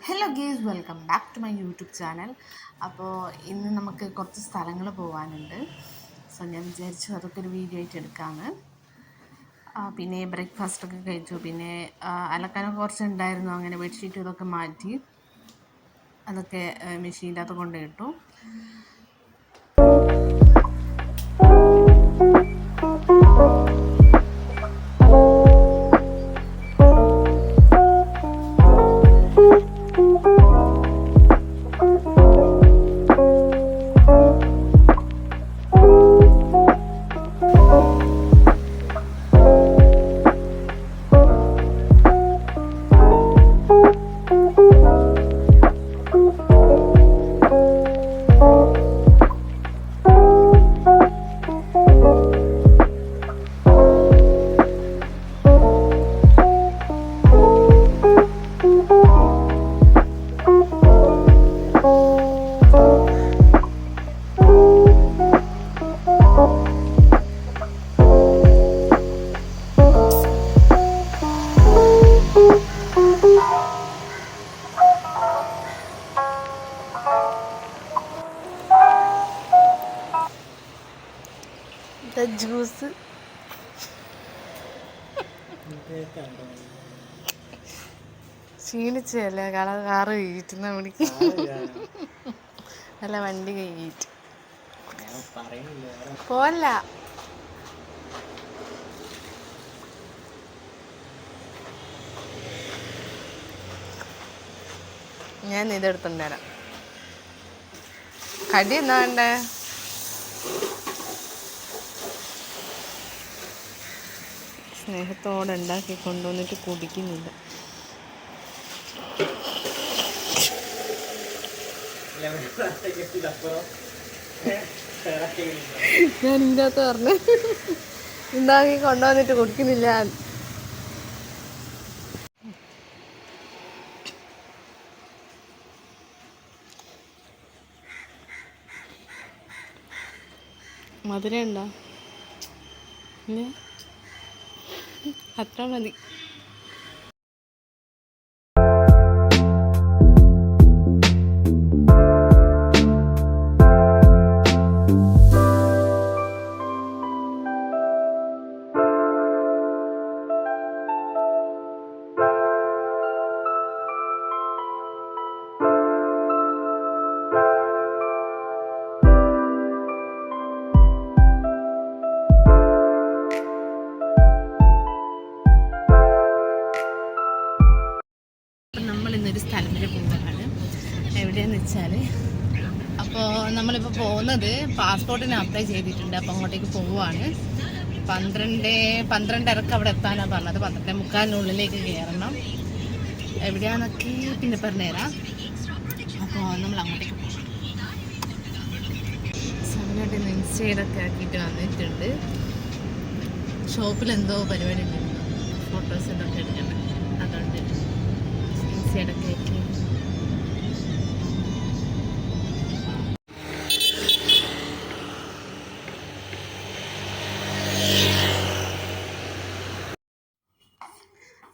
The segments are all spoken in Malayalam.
Hello guys, welcome back to my YouTube channel. അപ്പോൾ ഇന്ന് നമുക്ക് കുറച്ച് സ്ഥലങ്ങൾ പോകാനുണ്ട്. സോ ഞാൻ വിചാരിച്ചു അതൊക്കെ ഒരു വീഡിയോ ആയിട്ട് എടുക്കാമെന്ന്. പിന്നെ ബ്രേക്ക്ഫാസ്റ്റൊക്കെ കഴിച്ചു. പിന്നെ അലക്കാനൊക്കെ കുറച്ച് ഉണ്ടായിരുന്നു. അങ്ങനെ ബെഡ്ഷീറ്റ് ഇതൊക്കെ മാറ്റി അതൊക്കെ മെഷീൻ്റെ അകത്ത് കൊണ്ടുപോയിട്ടു. ജ്യൂസ് ക്ഷീണിച്ചല്ലേ? കാറ് കഴിയിട്ടുന്ന മണിക്ക് അല്ല, വണ്ടി കഴിയിട്ട് പോവല്ല. ഞാൻ ഇതെടുത്തോണ്ട് തരാം. കടി എന്നാ വേണ്ടേ? സ്നേഹത്തോടെ ഉണ്ടാക്കി കൊണ്ടുവന്നിട്ട് കുടിക്കുന്നില്ല. ഞാൻ ഇതിനകത്ത് പറഞ്ഞു ഉണ്ടാക്കി കൊണ്ടുവന്നിട്ട് കുടിക്കുന്നില്ല. മധുരം ഉണ്ടോ? അത്ര മതി. നമ്മളിന്നൊരു സ്ഥലത്തിൽ പോകുന്നതാണ്. എവിടെയാണെന്ന് വെച്ചാൽ, അപ്പോൾ നമ്മളിപ്പോൾ പോകുന്നത് പാസ്പോർട്ടിന് അപ്ലൈ ചെയ്തിട്ടുണ്ട്. അപ്പോൾ അങ്ങോട്ടേക്ക് പോവുകയാണ്. 12:30 അവിടെ എത്താനാണ് പറഞ്ഞത്. 12:45 കയറണം. എവിടെയാണെന്നൊക്കെ പിന്നെ പറഞ്ഞുതരാം. അപ്പോൾ നമ്മൾ അങ്ങോട്ടേക്ക് പോകും. സമയമായിട്ട് ഇൻസ്റ്റയിലൊക്കെ ആക്കിയിട്ട് വന്നിട്ടുണ്ട്. ഷോപ്പിൽ എന്തോ പരിപാടി ഉണ്ട്, ഫോട്ടോസ് ഇതൊക്കെ എടുക്കണം. അതുകൊണ്ട് ഇൻസ്റ്റയിലൊക്കെ ആക്കി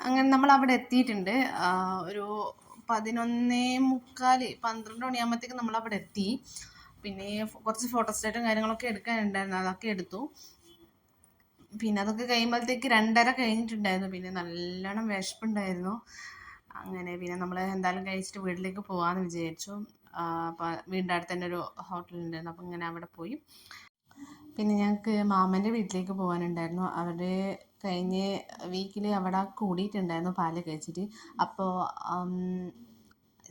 അങ്ങനെ നമ്മൾ അവിടെ എത്തിയിട്ടുണ്ട്. ഒരു 11:45 12 മണിയാകുമ്പോഴത്തേക്ക് നമ്മളവിടെ എത്തി. പിന്നെ കുറച്ച് ഫോട്ടോസ്റ്റാറ്റും കാര്യങ്ങളൊക്കെ എടുക്കാനുണ്ടായിരുന്നു, അതൊക്കെ എടുത്തു. പിന്നെ അതൊക്കെ കഴിയുമ്പോഴത്തേക്ക് 2:30 കഴിഞ്ഞിട്ടുണ്ടായിരുന്നു. പിന്നെ നല്ലോണം വിശപ്പുണ്ടായിരുന്നു. അങ്ങനെ പിന്നെ നമ്മൾ എന്തായാലും കഴിച്ചിട്ട് വീട്ടിലേക്ക് പോകാമെന്ന് വിചാരിച്ചു. അപ്പോൾ വീടിൻ്റെ അടുത്ത് തന്നെ ഒരു ഹോട്ടലുണ്ടായിരുന്നു. അപ്പോൾ ഇങ്ങനെ അവിടെ പോയി. പിന്നെ ഞങ്ങൾക്ക് മാമൻ്റെ വീട്ടിലേക്ക് പോകാനുണ്ടായിരുന്നു. അവർ കഴിഞ്ഞ വീക്കിൽ അവിടെ കൂടിയിട്ടുണ്ടായിരുന്നു പാല് കഴിച്ചിട്ട്. അപ്പോൾ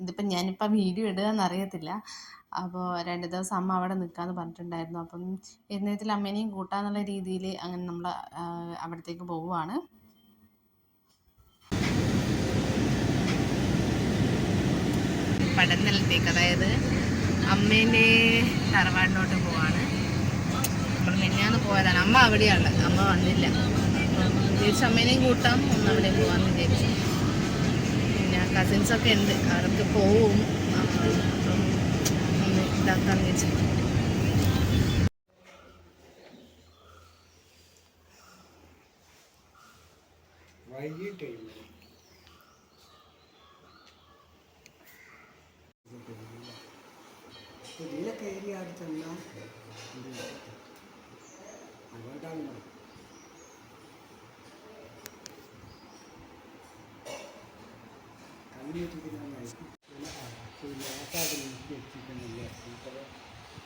ഇതിപ്പോൾ ഞാനിപ്പോൾ വീഡിയോ ഇടുകയെന്നറിയത്തില്ല. അപ്പോൾ 2 ദിവസം അമ്മ അവിടെ നിൽക്കാമെന്ന് പറഞ്ഞിട്ടുണ്ടായിരുന്നു. അപ്പം എന്നതിൽ അമ്മേനെയും കൂട്ടാന്നുള്ള രീതിയിൽ അങ്ങനെ നമ്മൾ അവിടത്തേക്ക് പോവുകയാണ്. പടനിലത്തേക്ക്, അതായത് അമ്മേൻ്റെ തറവാടിനോട്ട് പോവാണ്. നമ്മൾ മെന്നാന്ന് പോയതാണ്. അമ്മ അവിടെയാണ്, അമ്മ വന്നില്ല. അപ്പം വിചാരിച്ചു അമ്മേനെയും കൂട്ടാം, ഒന്ന് അവിടെ പോകാമെന്ന് വിചാരിച്ചു. പിന്നെ കസിൻസൊക്കെ ഉണ്ട്, അവർക്ക് പോവും. അപ്പം ഒന്ന് ഇതാക്കാമെന്ന് വിചാരിച്ചു. ഇതിലൊക്കെ ഏരിയ അവിടെ ചെന്നാൽ അതുകൊണ്ടാണ്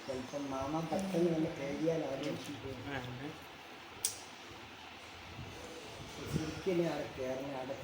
ചിലപ്പം മാമ പെട്ടെന്ന് വന്ന് കയറിയാൽ ആദ്യം ശരിക്കും അവിടെ കയറുന്ന അവിടെ